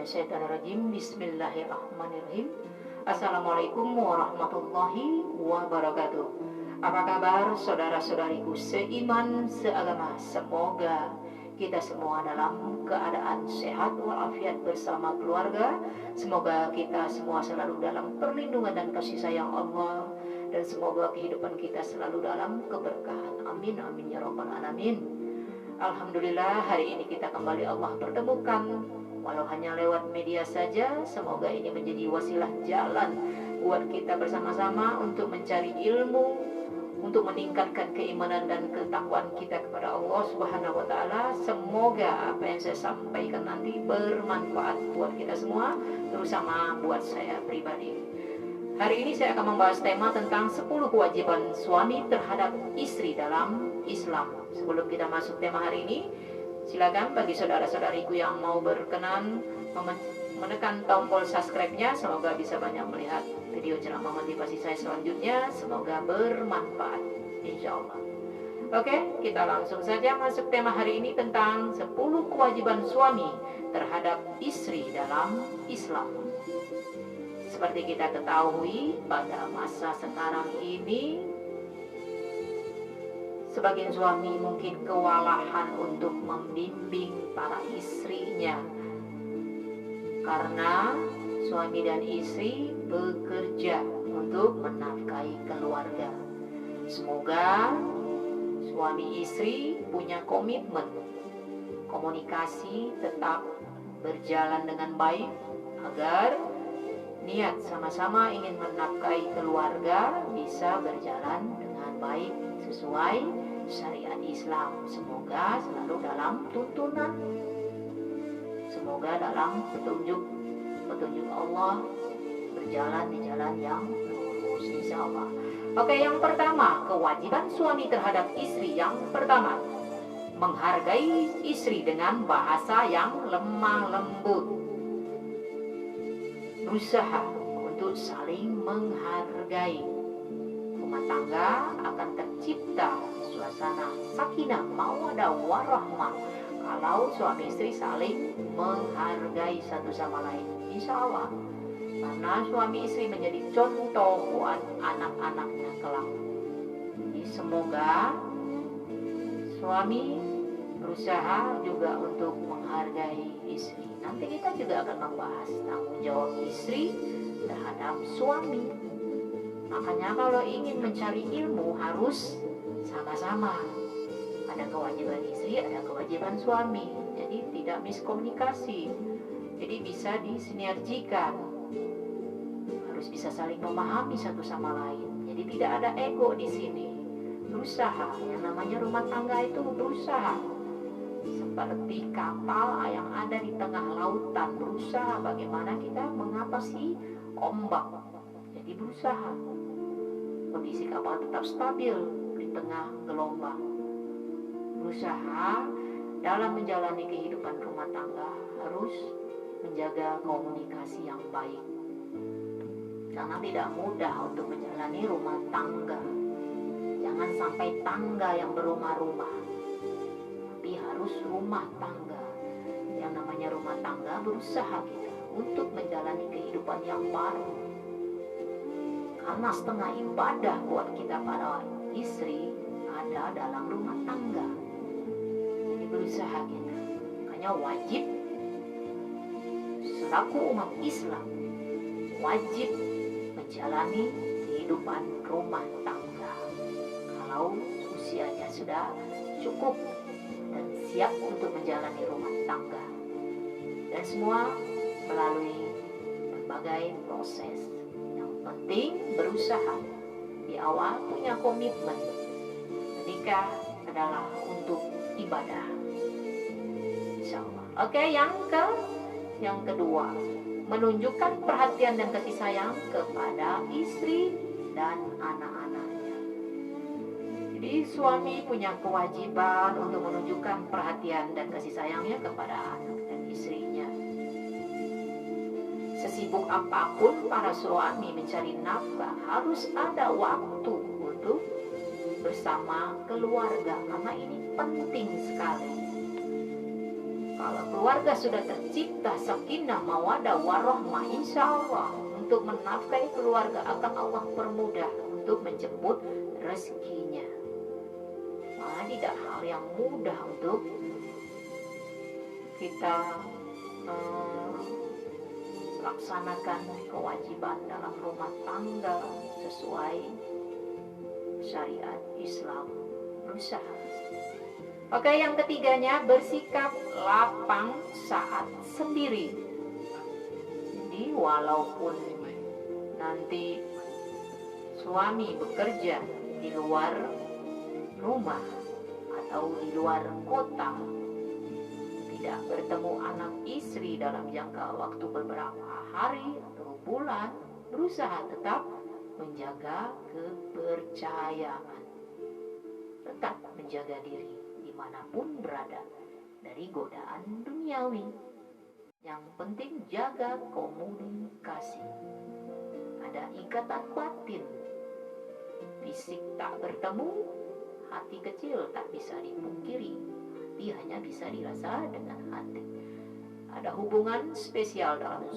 minasyaitonirrajim. Bismillahirrahmanirrahim. Assalamualaikum warahmatullahi wabarakatuh. Apa kabar saudara-saudariku seiman, seagama? Semoga kita semua dalam keadaan sehat walafiat bersama keluarga. Semoga kita semua selalu dalam perlindungan dan kasih sayang Allah, dan semoga kehidupan kita selalu dalam keberkahan. Amin amin ya rabbal alamin. Alhamdulillah, hari ini kita kembali Allah pertemukan, walau hanya lewat media saja. Semoga ini menjadi wasilah jalan buat kita bersama-sama untuk mencari ilmu, untuk meningkatkan keimanan dan ketakwaan kita kepada Allah Subhanahu wa taala. Semoga apa yang saya sampaikan nanti bermanfaat buat kita semua, terutama buat saya pribadi. Hari ini saya akan membahas tema tentang 10 kewajiban suami terhadap istri dalam Islam. Sebelum kita masuk tema hari ini, silakan bagi saudara-saudariku yang mau berkenan menekan tombol subscribe-nya. Semoga bisa banyak melihat video ceramah motivasi saya selanjutnya. Semoga bermanfaat, insya Allah. Oke, kita langsung saja masuk tema hari ini tentang 10 kewajiban suami terhadap istri dalam Islam. Seperti kita ketahui, pada masa sekarang ini sebagian suami mungkin kewalahan untuk membimbing para istrinya, karena suami dan istri bekerja untuk menafkahi keluarga. Semoga suami istri punya komitmen, komunikasi tetap berjalan dengan baik, agar niat sama-sama ingin menafkahi keluarga bisa berjalan dengan baik sesuai syariat Islam. Semoga selalu dalam tuntunan, semoga dalam petunjuk Allah, berjalan di jalan yang lurus, insya Allah. Oke, yang pertama, kewajiban suami terhadap istri. Yang pertama, menghargai istri dengan bahasa yang lemah lembut. Berusaha untuk saling menghargai. Rumah tangga akan tercipta suasana sakinah, mawaddah warahmah kalau suami istri saling menghargai satu sama lain, insya Allah. Karena suami istri menjadi contoh buat anak-anaknya kelak. Jadi semoga suami berusaha juga untuk menghargai istri. Nanti kita juga akan membahas tanggung jawab istri terhadap suami. Makanya kalau ingin mencari ilmu harus sama-sama. Ada kewajiban istri, ada kewajiban suami. Jadi tidak miskomunikasi. Jadi bisa disinergikan. Harus bisa saling memahami satu sama lain. Jadi tidak ada ego di sini. Berusaha. Yang namanya rumah tangga itu berusaha. Seperti kapal yang ada di tengah lautan, berusaha bagaimana kita mengatasi ombak. Jadi berusaha kondisi kapal tetap stabil di tengah gelombang. Berusaha dalam menjalani kehidupan rumah tangga harus menjaga komunikasi yang baik, karena tidak mudah untuk menjalani rumah tangga. Jangan sampai tangga yang berumah-rumah, tapi harus rumah tangga. Yang namanya rumah tangga, berusaha kita untuk menjalani kehidupan yang baru, karena setengah ibadah buat kita para istri ada dalam rumah tangga. Jadi berusaha kita, makanya wajib selaku umat Islam wajib menjalani kehidupan rumah tangga. Kalau usianya sudah cukup dan siap untuk menjalani rumah tangga, dan semua melalui berbagai proses. Yang penting berusaha. Di awal punya komitmen, menikah adalah untuk ibadah, insya Allah. Oke, yang kedua, menunjukkan perhatian dan kasih sayang kepada istri dan anak-anaknya. Jadi suami punya kewajiban untuk menunjukkan perhatian dan kasih sayangnya kepada anak dan istrinya. Sesibuk apapun para suami mencari nafkah, harus ada waktu untuk bersama keluarga, karena ini penting sekali. Kalau keluarga sudah tercipta sakinah, mawaddah, warahmah, insya Allah untuk menafkahi keluarga akan Allah permudah untuk menjemput rezekinya. Malah tidak hal yang mudah untuk kita laksanakan kewajiban dalam rumah tangga sesuai syariat Islam. Berusaha. Oke, yang ketiganya bersikap lapang saat sendiri. Jadi walaupun nanti suami bekerja di luar rumah atau di luar kota, tidak bertemu anak istri dalam jangka waktu beberapa hari atau bulan, berusaha tetap menjaga kepercayaan, tetap menjaga diri dimanapun berada dari godaan duniawi. Yang penting jaga komunikasi. Ada ikatan batin, fisik tak bertemu, hati kecil tak bisa dipungkiri. Hati hanya bisa dirasa dengan hati. Ada hubungan spesial dalam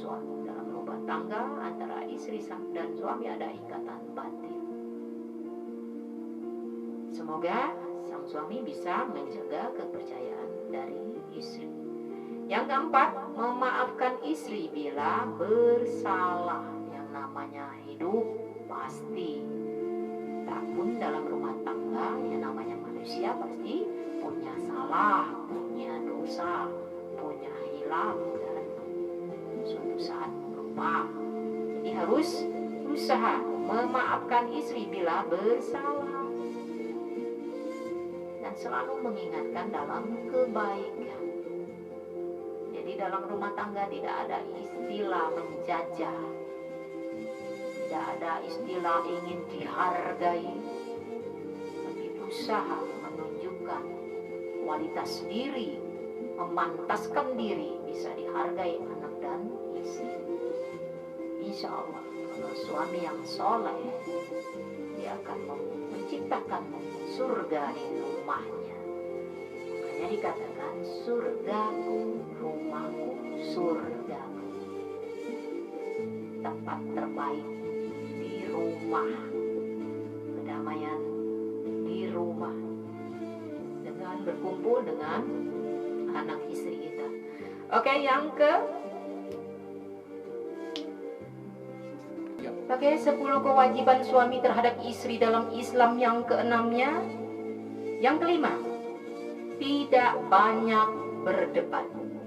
rumah tangga antara istri dan suami, ada ikatan batin. Semoga sang suami bisa menjaga kepercayaan dari istri. Yang keempat, memaafkan istri bila bersalah. Yang namanya hidup pasti, tak pun dalam rumah tangga, yang namanya manusia pasti punya salah, punya dosa, punya hilang, dan suatu saat lupa. Jadi harus berusaha memaafkan istri bila bersalah dan selalu mengingatkan dalam kebaikan. Jadi dalam rumah tangga tidak ada istilah menjajah, tidak ada istilah ingin dihargai, tapi berusaha menunjukkan kualitas diri, memantaskan diri bisa dihargai anak dan istri. Insya Allah kalau suami yang soleh, dia akan menciptakan surga di rumahnya. Makanya dikatakan surgaku, rumahku, surgaku. Tempat terbaik di rumah, kedamaian di rumah, dengan berkumpul dengan anak istri kita. Oke, yang Oke, 10 kewajiban suami terhadap istri dalam Islam. Yang keenamnya, yang kelima, tidak banyak berdebat.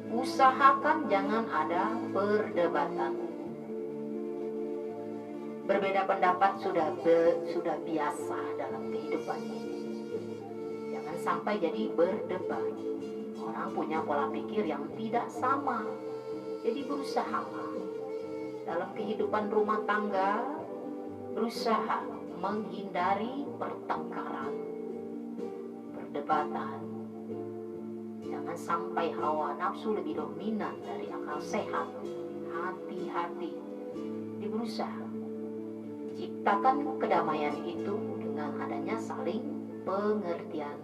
Usahakan jangan ada perdebatan. Berbeda pendapat sudah biasa dalam kehidupan ini. Jangan sampai jadi berdebat. Orang punya pola pikir yang tidak sama. Jadi berusahalah dalam kehidupan rumah tangga, berusaha menghindari pertengkaran, perdebatan. Jangan sampai hawa nafsu lebih dominan dari akal sehat. Hati-hati. Berusaha ciptakan kedamaian itu dengan adanya saling pengertian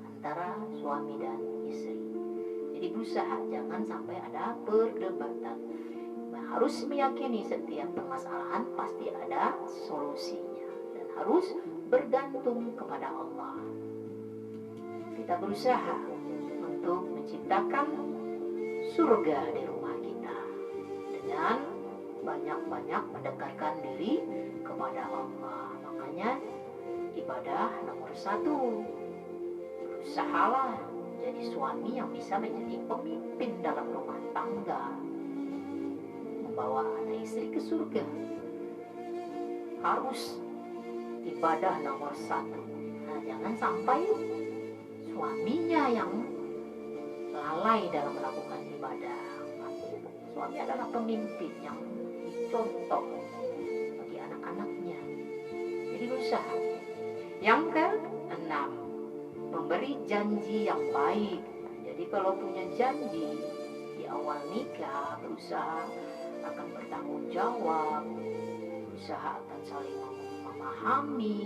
antara suami dan istri. Jadi berusaha jangan sampai ada perdebatan. Harus meyakini setiap permasalahan pasti ada solusinya dan harus bergantung kepada Allah. Kita berusaha untuk menciptakan surga di rumah kita dengan banyak-banyak mendekatkan diri kepada Allah. Makanya ibadah nomor 1. Berusahalah jadi suami yang bisa menjadi pemimpin dalam rumah tangga, membawa anak istri ke surga. Harus ibadah nomor 1. Nah, jangan sampai suaminya yang lalai dalam melakukan ibadah. Suami adalah pemimpin yang dicontoh bagi anak-anaknya. Jadi berusaha. Yang ke-6, memberi janji yang baik. Jadi kalau punya janji di awal nikah, berusaha akan bertanggung jawab, berusaha akan saling memahami.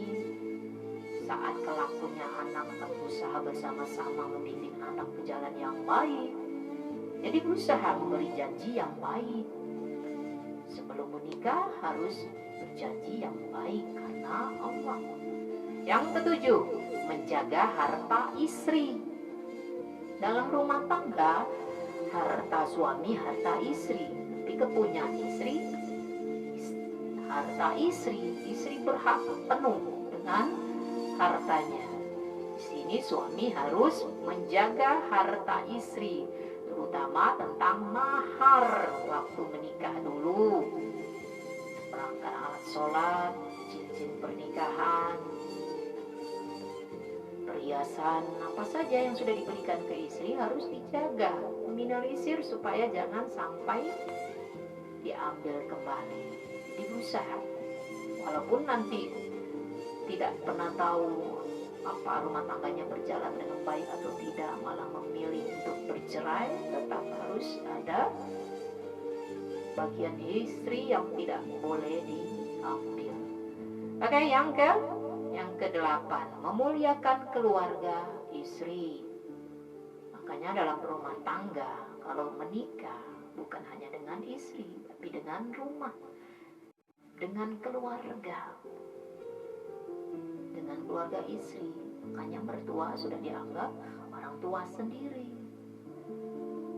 Saat kelak punya anak, akan berusaha bersama-sama membimbing anak ke jalan yang baik. Jadi berusaha memberi janji yang baik. Sebelum menikah harus berjanji yang baik karena Allah. Yang ketujuh, menjaga harta istri. Dalam rumah tangga, harta suami, harta istri. Tapi kepunyaan istri, harta istri berhak penuh dengan hartanya. Di sini suami harus menjaga harta istri, terutama tentang mahar waktu menikah dulu. Perangkat alat sholat, cincin pernikahan, perhiasan, apa saja yang sudah diberikan ke istri harus dijaga, meminimalisir supaya jangan sampai diambil kembali. Jadi berusaha, walaupun nanti tidak pernah tahu apa rumah tangganya berjalan dengan baik atau tidak, malah memilih untuk bercerai, tetap harus ada bagian istri yang tidak boleh diambil. Oke, yang ke-8, memuliakan keluarga istri. Makanya dalam rumah tangga, kalau menikah bukan hanya dengan istri, tapi dengan rumah, dengan keluarga istri. Makanya mertua sudah dianggap orang tua sendiri.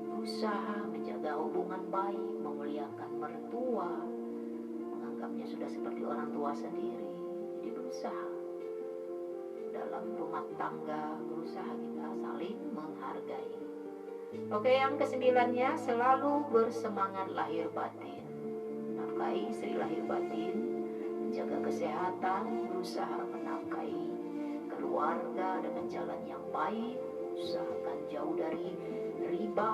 Berusaha menjaga hubungan baik, memuliakan mertua, menganggapnya sudah seperti orang tua sendiri. Jadi berusaha dalam rumah tangga, berusaha kita saling menghargai. Oke, yang ke-9-nya, selalu bersemangat lahir batin. Nafkahi istri lahir batin, menjaga kesehatan, berusaha menafkahi keluarga dengan jalan yang baik, usahakan jauh dari riba,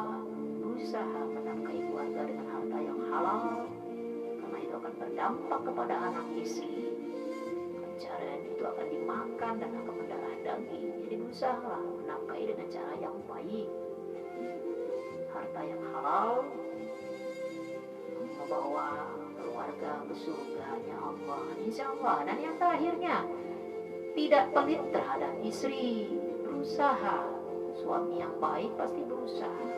berusaha menafkahi keluarga dengan harta yang halal, karena itu akan berdampak kepada anak istri. Pencarian itu akan dimakan dan akan mendarah daging. Jadi berusaha menafkahi dengan cara yang baik, harta yang halal, membawa keluarga ke surganya Allah, insya Allah. Dan yang terakhirnya, tidak pelit terhadap istri, berusaha. Suami yang baik pasti berusaha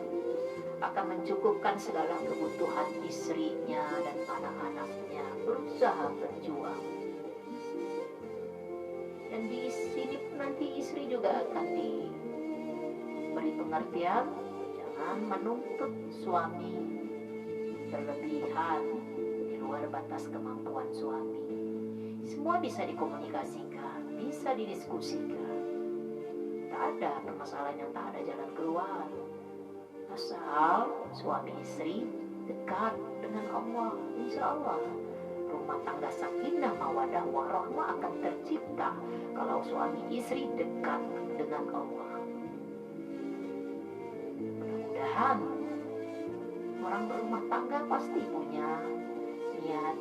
akan mencukupkan segala kebutuhan istrinya dan anak-anaknya, berusaha berjuang. Dan di sini nanti istri juga akan diberi pengertian, jangan menuntut suami berlebihan di luar batas kemampuan suami. Semua bisa dikomunikasikan, bisa didiskusikan. Tak ada permasalahan yang tak ada jalan keluar. Asal suami istri dekat dengan Allah, insya Allah rumah tangga sakinah mawadah warahmah akan tercipta kalau suami istri dekat dengan Allah. Mudah-mudahan orang berumah tangga pasti punya niat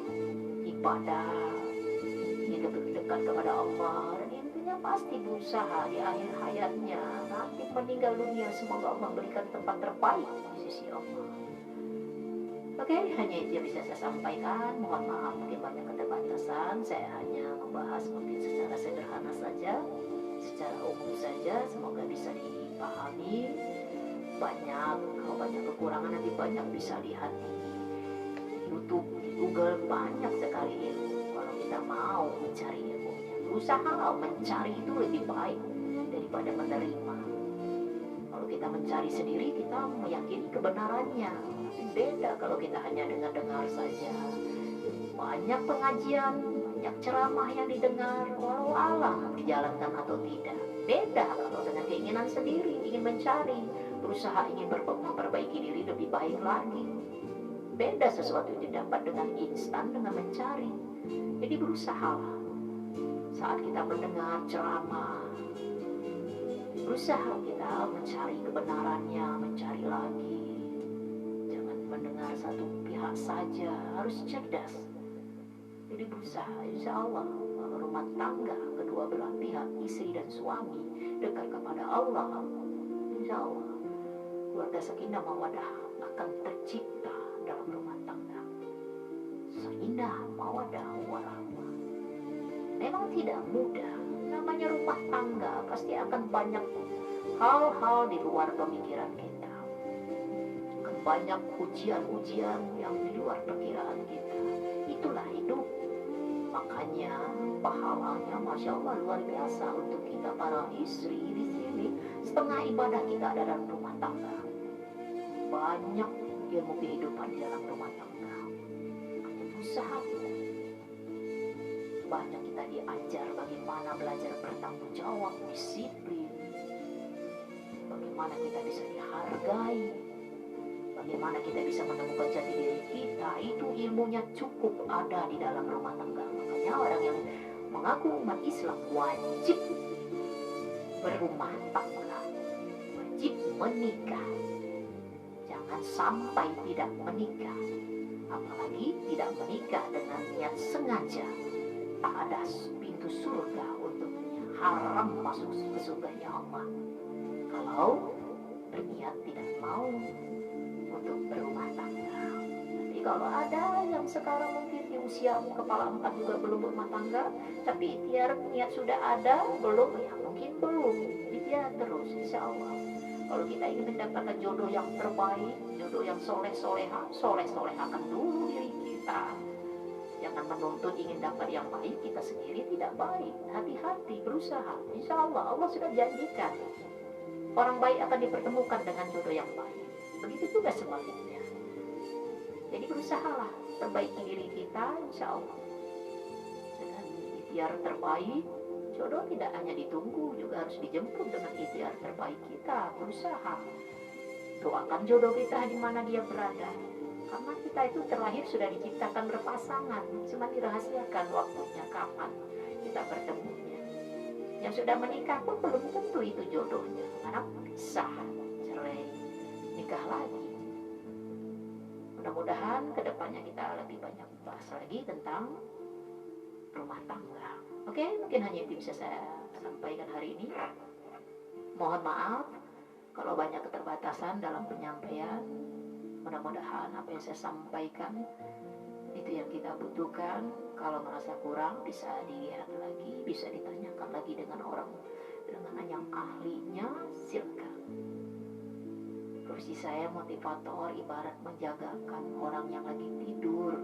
ibadah, hidup dekat kepada Allah, dan intinya pasti berusaha di akhir hayatnya nanti meninggal dunia, semoga Allah memberikan tempat terbaik di sisi Allah. Oke, hanya itu yang bisa saya sampaikan. Mohon maaf mungkin banyak keterbatasan. Saya hanya membahas mungkin secara sederhana saja, secara umum saja. Semoga bisa dipahami. Kalau banyak kekurangan nanti banyak bisa lihat di YouTube, di Google, banyak sekali ilmu. Kalau kita mau mencari ilmunya, berusaha mencari itu lebih baik daripada menerima. Kalau kita mencari sendiri, kita meyakini kebenarannya. Beda kalau kita hanya dengar-dengar saja. Banyak pengajian, banyak ceramah yang didengar, walau alam dijalankan atau tidak. Beda kalau dengan keinginan sendiri, ingin mencari, berusaha ingin memperbaiki diri lebih baik lagi. Beda sesuatu yang didapat dengan instan, dengan mencari. Jadi berusahalah. Saat kita mendengar ceramah, berusaha kita mencari kebenarannya, mencari lagi. Jangan mendengar satu pihak saja, harus cerdas. Jadi berusaha, insya Allah rumah tangga kedua belah pihak, istri dan suami, dekat kepada Allah, insya Allah keluarga sakinah mawadah akan tercipta dalam rumah tangga. Sakinah mawadah warahmah. Memang tidak mudah, namanya rumah tangga pasti akan banyak hal-hal di luar pemikiran kita. Akan banyak ujian-ujian yang di luar perkiraan kita. Itulah hidup. Makanya pahalanya Masya Allah luar biasa untuk kita para istri di sini. Setengah ibadah kita ada dalam rumah tangga. Banyak ilmu kehidupan di dalam rumah tangga. Hanya usaha kita. Banyak kita diajar bagaimana belajar bertanggung jawab, disiplin. Bagaimana kita bisa dihargai. Bagaimana kita bisa menemukan jati diri kita. Itu ilmunya cukup ada di dalam rumah tangga. Makanya orang yang mengaku umat Islam wajib berumah tangga, wajib menikah. Jangan sampai tidak menikah, apalagi tidak menikah dengan niat sengaja. Tak ada pintu surga untuknya, haram masuk ke surganya Allah. Kalau berniat tidak mau untuk berumah tangga. Tapi kalau ada yang sekarang mungkin di usiamu kepala 4 juga belum berumah tangga, tapi ikhtiar niat sudah ada, belum, ya mungkin belum. Ikhtiar terus, insya Allah. Kalau kita ingin mendapatkan jodoh yang terbaik, jodoh yang soleh-solehakan dulu diri kita. Jangan menuntut ingin dapat yang baik, kita sendiri tidak baik. Hati-hati, berusaha. Insya Allah, Allah sudah janjikan. Orang baik akan dipertemukan dengan jodoh yang baik. Begitu juga sebaliknya. Jadi berusahalah perbaiki diri kita, insya Allah. Dengan ikhtiar terbaik, jodoh tidak hanya ditunggu, juga harus dijemput dengan ikhtiar terbaik kita. Berusaha. Doakan jodoh kita di mana dia berada. Karena kita itu terlahir sudah diciptakan berpasangan. Cuma dirahasiakan waktunya kapan kita bertemunya. Yang sudah menikah pun belum tentu itu jodohnya. Karena pisah, cerai, nikah lagi. Mudah-mudahan kedepannya kita lebih banyak bahas lagi tentang rumah tangga. Oke, mungkin hanya itu bisa saya sampaikan hari ini. Mohon maaf kalau banyak keterbatasan dalam penyampaian. Mudah-mudahan apa yang saya sampaikan itu yang kita butuhkan. Kalau merasa kurang bisa dilihat lagi, bisa ditanyakan lagi dengan orang, dengan yang ahlinya, silakan. Kursi saya motivator ibarat menjagakan orang yang lagi tidur,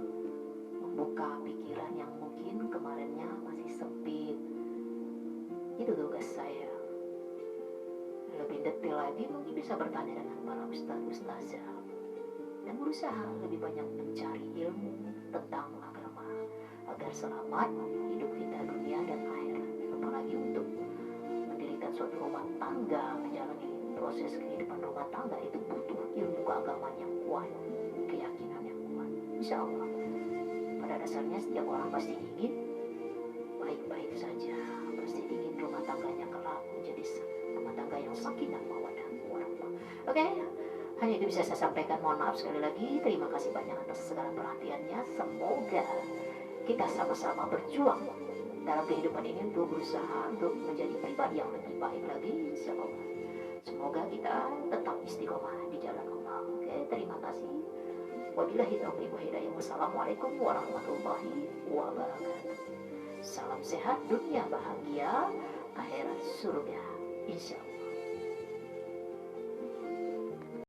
membuka pikiran yang mungkin kemarinnya masih sempit. Itu tugas saya. Lebih detail lagi mungkin bisa bertanya dengan para ustaz-ustazah dan berusaha lebih banyak mencari ilmu tentang agama agar selamat hidup kita dunia dan akhirat. Apalagi untuk mendirikan suatu rumah tangga, menjalani proses kehidupan rumah tangga itu butuh ilmu keagamaan yang kuat, keyakinan yang kuat. Insya Allah pada dasarnya setiap orang pasti ingin baik-baik saja, pasti ingin rumah tangganya kelak menjadi rumah tangga yang sakinah mawaddah warahmah. Oke, hanya itu bisa saya sampaikan. Mohon maaf sekali lagi. Terima kasih banyak atas segala perhatiannya. Semoga kita sama-sama berjuang dalam kehidupan ini untuk berusaha untuk menjadi pribadi yang lebih baik lagi, insya Allah. Semoga kita tetap istiqomah di jalan Allah. Oke, terima kasih. Wabillahi taufiq wal hidayah. Wassalamualaikum warahmatullahi wabarakatuh. Salam sehat, dunia bahagia, akhirat surga, insya Allah.